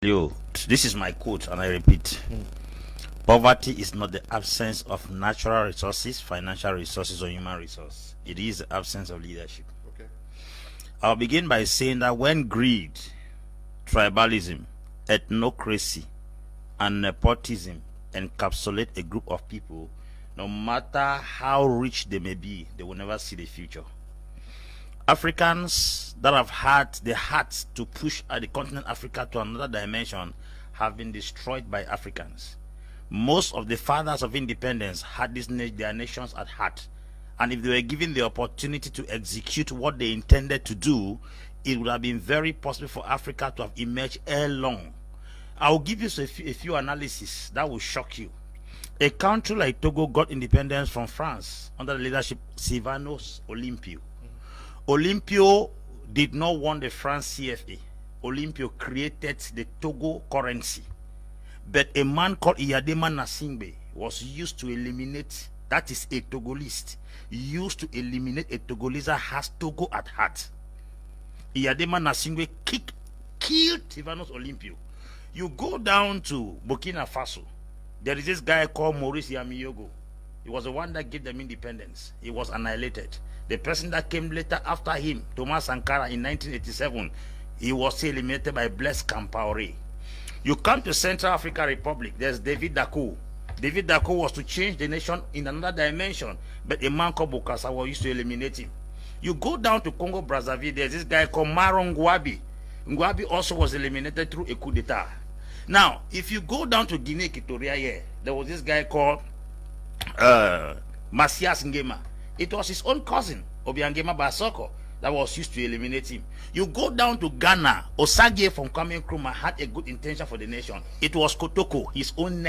Leo, this is my quote, and I repeat: poverty is not the absence of natural resources, financial resources, or human resource. It is the absence of leadership. Okay. I'll begin by saying that when greed, tribalism, ethnocracy, and nepotism encapsulate a group of people, no matter how rich they may be, they will never see the future. Africans that have had the heart to push the continent Africa to another dimension have been destroyed by Africans. Most of the fathers of independence had their nations at heart, and if they were given the opportunity to execute what they intended to do, it would have been very possible for Africa to have emerged ere long. I will give you a few analyses that will shock you. A country like Togo got independence from France under the leadership of Sylvanus Olympio. Olympio did not want the France CFA. Olympio created the Togo currency. But a man called Iyadema Nasingbe was used to eliminate, that is a Togolese, used to eliminate a Togolese that has Togo at heart. Iyadema Nasingbe killed Sylvanus Olympio. You go down to Burkina Faso, there is this guy called Maurice Yamiyogo. He was the one that gave them independence. He was annihilated. The person that came later after him, Thomas Sankara, in 1987, he was eliminated by Blaise Compaoré. You come to Central African Republic, there's David Dacko. David Dacko was to change the nation in another dimension, but a man called Bokasawa used to eliminate him. You go down to Congo Brazzaville, there's this guy called Maro Ngouabi. Ngouabi also was eliminated through a coup d'etat. Now, if you go down to Guinea Equatorial here, there was this guy called Masias Ngema. It was his own cousin, Obiangema Basoko, that was used to eliminate him. You go down to Ghana, Osagie from Kwame Nkrumah had a good intention for the nation. It was Kotoko, his own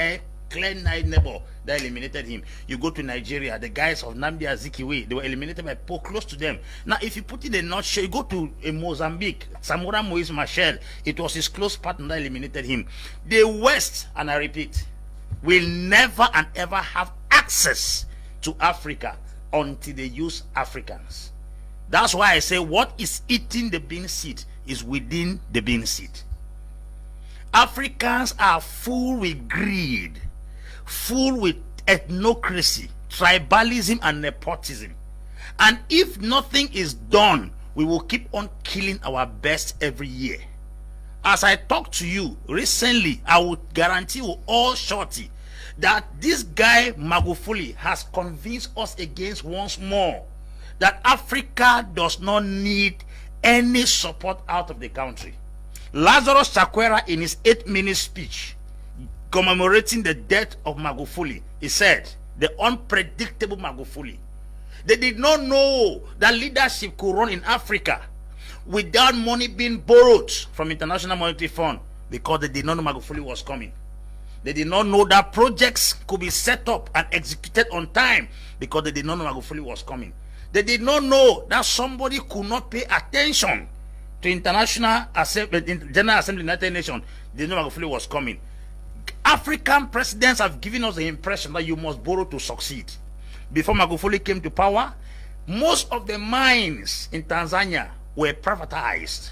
clear neighbor, that eliminated him. You go to Nigeria, the guys of Nnamdi Azikiwe, they were eliminated by Pope close to them. Now, if you put it in a nutshell, you go to Mozambique, Samora Moise Machel, it was his close partner that eliminated him. The West, and I repeat, will never and ever have access to Africa until they use Africans. That's why I say what is eating the bean seed is within the bean seed. Africans are full with greed, full with ethnocracy, tribalism, and nepotism. And if nothing is done, we will keep on killing our best every year. As I talk to you recently, I will guarantee you all shorty that this guy Magufuli has convinced us against once more that Africa does not need any support out of the country. Lazarus Chakwera, in his 8-minute speech commemorating the death of Magufuli, he said, the unpredictable Magufuli. They did not know that leadership could run in Africa without money being borrowed from International Monetary Fund, because they did not know Magufuli was coming. They did not know that projects could be set up and executed on time, because they did not know Magufuli was coming. They did not know that somebody could not pay attention to General Assembly of the United Nations. They did not know Magufuli was coming. African presidents have given us the impression that you must borrow to succeed. Before Magufuli came to power, most of the mines in Tanzania were privatized.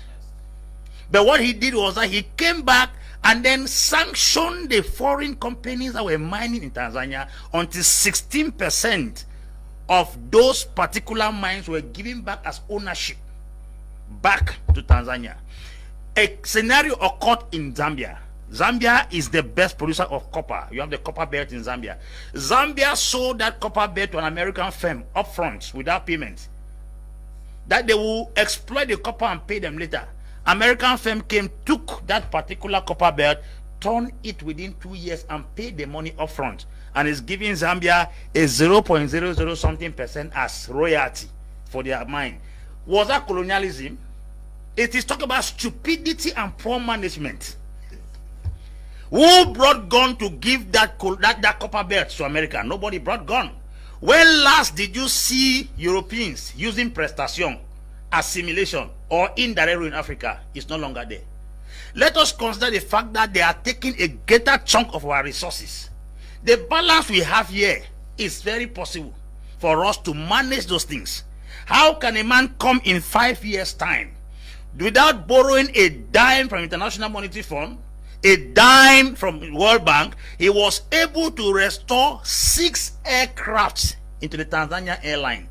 But what he did was that he came back and then sanctioned the foreign companies that were mining in Tanzania until 16% of those particular mines were given back as ownership back to Tanzania. A scenario occurred in Zambia. Zambia is the best producer of copper. You have the copper belt in Zambia. Zambia sold that copper belt to an American firm upfront without payment, that they will exploit the copper and pay them later. American firm came, took that particular copper belt, turned it within 2 years and paid the money upfront, and is giving Zambia a 0.00 something% as royalty for their mine. Was that colonialism? It is talking about stupidity and poor management. Who brought gun to give that copper belt to America? Nobody brought gun. When last did you see Europeans using prestation, assimilation, or indirect rule in Africa? It's no longer there. Let us consider the fact that they are taking a greater chunk of our resources. The balance we have here is very possible for us to manage those things. How can a man come in 5 years' time without borrowing a dime from International Monetary Fund, a dime from World Bank, he was able to restore 6 aircrafts into the Tanzania airline.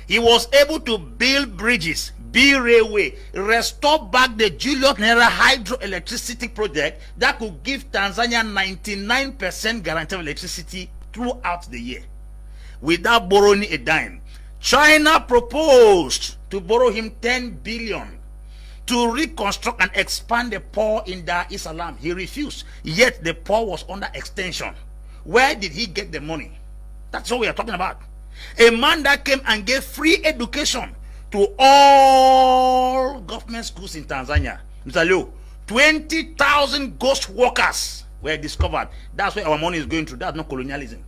He was able to build bridges, build railway, restore back the Julius Nyerere hydroelectricity project that could give Tanzania 99% guarantee of electricity throughout the year without borrowing a dime. China proposed to borrow him 10 billion to reconstruct and expand the port in Dar es Salaam. He refused, yet the port was under extension. Where did he get the money? That's what we are talking about. A man that came and gave free education to all government schools in Tanzania. Mr. Leo, 20,000 ghost workers were discovered. That's where our money is going to. That's not colonialism.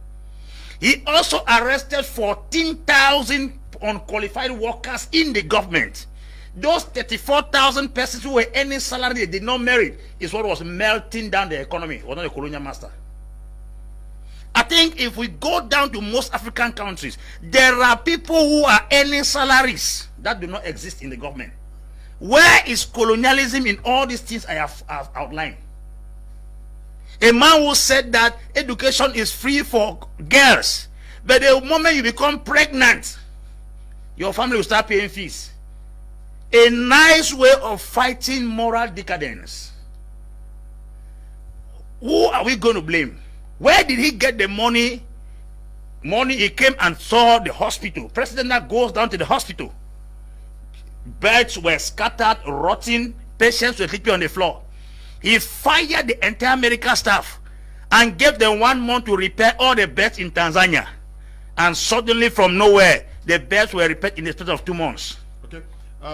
He also arrested 14,000 unqualified workers in the government. Those 34,000 persons who were earning salary they did not merit is what was melting down the economy. It was not a colonial master. I think if we go down to most African countries, there are people who are earning salaries that do not exist in the government. Where is colonialism in all these things I have outlined? A man who said that education is free for girls, but the moment you become pregnant, your family will start paying fees. A nice way of fighting moral decadence. Who are we going to blame? Where did he get the money? He came and saw the hospital. President that goes down to the hospital. Beds were scattered, rotting. Patients were sleeping on the floor. He fired the entire medical staff and gave them 1 month to repair all the beds in Tanzania. And suddenly from nowhere, the beds were repaired in the space of 2 months.